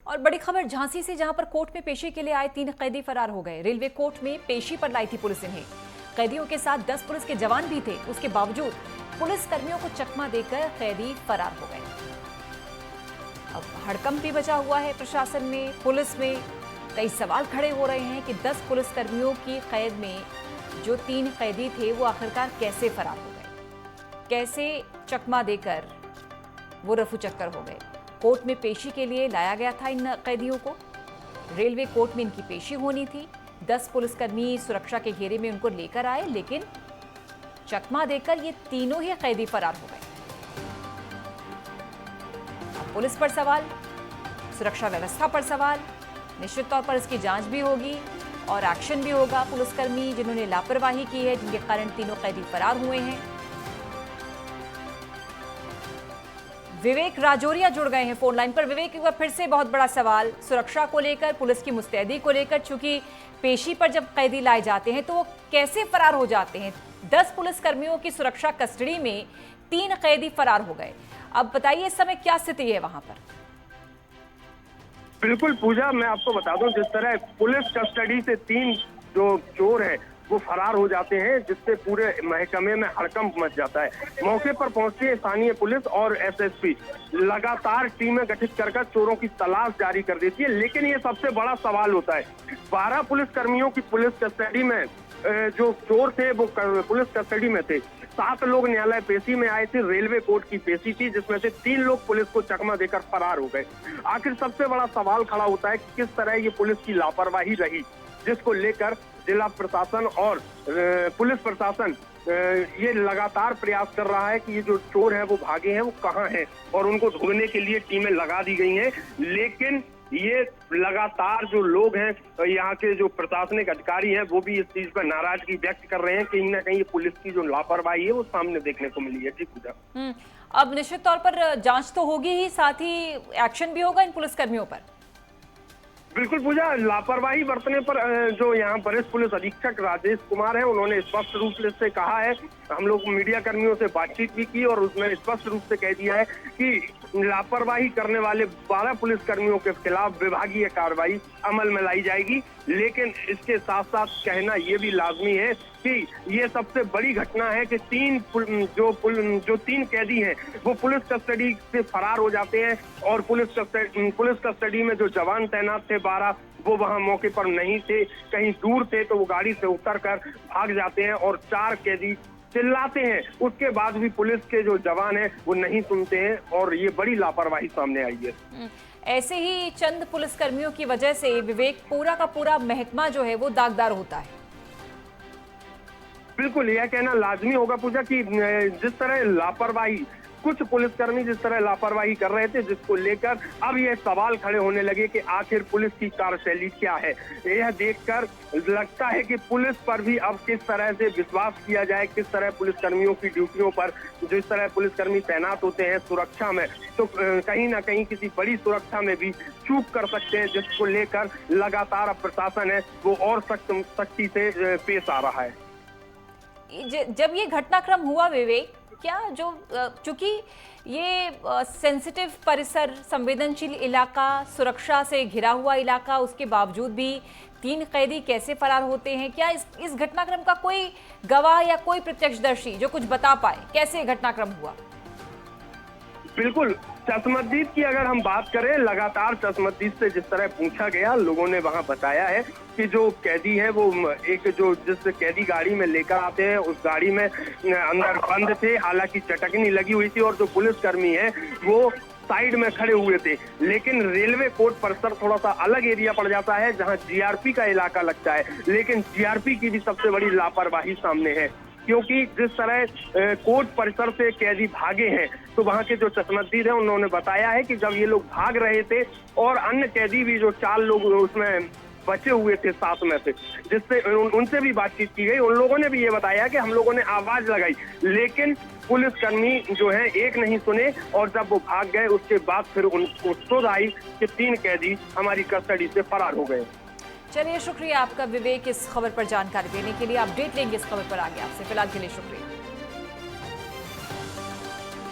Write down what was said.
और बड़ी खबर झांसी से, जहां पर कोर्ट में पेशी के लिए आए 3 कैदी फरार हो गए। रेलवे कोर्ट में पेशी पर लाई थी पुलिस इन्हें। कैदियों के साथ 10 पुलिस के जवान भी थे। उसके बावजूद पुलिस कर्मियों को चकमा देकर कैदी फरार हो गए। अब हड़कंप भी बचा हुआ है प्रशासन में, पुलिस में। कई सवाल खड़े हो रहे हैं कि 10 पुलिस कर्मियों की कैद में जो 3 कैदी थे वो आखिरकार कैसे फरार हो गए, कैसे चकमा देकर वो रफू चक्कर हो गए। कोर्ट में पेशी के लिए लाया गया था इन कैदियों को। रेलवे कोर्ट में इनकी पेशी होनी थी। 10 पुलिसकर्मी सुरक्षा के घेरे में उनको लेकर आए, लेकिन चकमा देकर ये तीनों ही कैदी फरार हो गए। अब पुलिस पर सवाल, सुरक्षा व्यवस्था पर सवाल। निश्चित तौर पर इसकी जांच भी होगी और एक्शन भी होगा। पुलिसकर्मी जिन्होंने लापरवाही की है, जिनके कारण तीनों कैदी फरार हुए हैं। विवेक राजौरिया जुड़ गए हैं फोन लाइन पर। विवेक, एक बार फिर से बहुत बड़ा सवाल सुरक्षा को लेकर, पुलिस की मुस्तैदी को लेकर। चूंकि पेशी पर जब कैदी लाए जाते हैं तो वो कैसे फरार हो जाते हैं। 10 पुलिसकर्मियों की सुरक्षा कस्टडी में 3 कैदी फरार हो गए। अब बताइए इस समय क्या स्थिति है वहां पर। बिल्कुल पूजा, मैं आपको बता दूं, जिस तरह पुलिस कस्टडी से 3 जो चोर हैं वो फरार हो जाते हैं, जिससे पूरे महकमे में हड़कंप मच जाता है। मौके पर पहुंची है स्थानीय पुलिस और एसएसपी लगातार टीमें गठित कर चोरों की तलाश जारी कर देती है। लेकिन ये सबसे बड़ा सवाल होता है, 12 पुलिस कर्मियों की पुलिस कस्टडी में जो चोर थे वो पुलिस कस्टडी में थे। 7 लोग न्यायालय पेशी में आए थे। रेलवे कोर्ट की पेशी थी, जिसमें से 3 लोग पुलिस को चकमा देकर फरार हो गए। आखिर सबसे बड़ा सवाल खड़ा होता है कि किस तरह ये पुलिस की लापरवाही रही, जिसको लेकर जिला प्रशासन और पुलिस प्रशासन ये लगातार प्रयास कर रहा है कि ये जो चोर हैं वो भागे हैं, वो कहाँ हैं, और उनको ढूंढने के लिए टीमें लगा दी गई हैं। लेकिन ये लगातार जो लोग हैं, यहाँ के जो प्रशासनिक अधिकारी हैं, वो भी इस चीज पर नाराजगी व्यक्त कर रहे हैं कि कहीं ना कहीं ये पुलिस की जो लापरवाही है वो सामने देखने को मिली है। जी पूजा, अब निश्चित तौर पर जांच तो होगी ही, साथ ही एक्शन भी होगा इन पुलिसकर्मियों पर। बिल्कुल पूजा, लापरवाही बरतने पर जो यहाँ वरिष्ठ पुलिस अधीक्षक राजेश कुमार हैं, उन्होंने स्पष्ट रूप से कहा है। हम लोग मीडिया कर्मियों से बातचीत भी की और उसमें स्पष्ट रूप से कह दिया है कि लापरवाही करने वाले 12 पुलिस कर्मियों के खिलाफ विभागीय कार्रवाई अमल में लाई जाएगी। लेकिन इसके साथ साथ कहना ये भी लाजमी है कि ये सबसे बड़ी घटना है कि 3 कैदी हैं वो पुलिस कस्टडी से फरार हो जाते हैं, और पुलिस कस्टडी में जो जवान तैनात थे 12, वो वहां मौके पर नहीं थे, कहीं दूर थे, तो वो गाड़ी से उतरकर भाग जाते हैं और 4 कैदी चिल्लाते हैं। उसके बाद भी पुलिस के जो जवान हैं वो नहीं सुनते हैं, और ये बड़ी लापरवाही सामने आई है। ऐसे ही चंद पुलिसकर्मियों की वजह से विवेक, पूरा का पूरा महकमा जो है वो दागदार होता है। बिल्कुल, यह कहना लाजमी होगा पूजा कि जिस तरह लापरवाही, कुछ पुलिसकर्मी जिस तरह लापरवाही कर रहे थे, जिसको लेकर अब यह सवाल खड़े होने लगे कि आखिर पुलिस की कार्यशैली क्या है। यह देखकर लगता है कि पुलिस पर भी अब किस तरह से विश्वास किया जाए, किस तरह पुलिसकर्मियों की ड्यूटियों पर जिस तरह पुलिसकर्मी तैनात होते हैं सुरक्षा में, तो कहीं ना कहीं किसी बड़ी सुरक्षा में भी चूक कर सकते हैं, जिसको लेकर लगातार अब प्रशासन है वो और सख्ती से पेश आ रहा है। जब ये घटनाक्रम हुआ विवेक, क्या जो चूंकि ये सेंसिटिव परिसर, संवेदनशील इलाका, सुरक्षा से घिरा हुआ इलाका, उसके बावजूद भी 3 कैदी कैसे फरार होते हैं? क्या इस घटनाक्रम का कोई गवाह या कोई प्रत्यक्षदर्शी जो कुछ बता पाए, कैसे घटनाक्रम हुआ? बिल्कुल, चश्मदीद की अगर हम बात करें, लगातार चश्मदीद से जिस तरह पूछा गया, लोगों ने वहां बताया है कि जो कैदी है वो जिस कैदी गाड़ी में लेकर आते हैं उस गाड़ी में अंदर बंद थे, हालांकि चटकनी लगी हुई थी, और जो पुलिसकर्मी है वो साइड में खड़े हुए थे। लेकिन रेलवे कोर्ट परिसर थोड़ा सा अलग एरिया पड़ जाता है, जहां जीआरपी का इलाका लगता है। लेकिन जीआरपी की भी सबसे बड़ी लापरवाही सामने है, क्योंकि जिस तरह कोर्ट परिसर से कैदी भागे हैं, तो वहां के जो चश्मदीद हैं उन्होंने बताया है कि जब ये लोग भाग रहे थे और अन्य कैदी भी जो 4 लोग उसमें बचे हुए थे साथ में से, जिससे उनसे भी बातचीत की गई, उन लोगों ने भी ये बताया कि हम लोगों ने आवाज लगाई, लेकिन पुलिसकर्मी जो है एक नहीं सुने, और जब वो भाग गए उसके बाद फिर उनको सुध आई कि 3 कैदी हमारी कस्टडी से फरार हो गए। चलिए, शुक्रिया आपका विवेक इस खबर पर जानकारी देने के लिए। अपडेट लेंगे इस खबर पर आगे आपसे। फिलहाल के लिए शुक्रिया।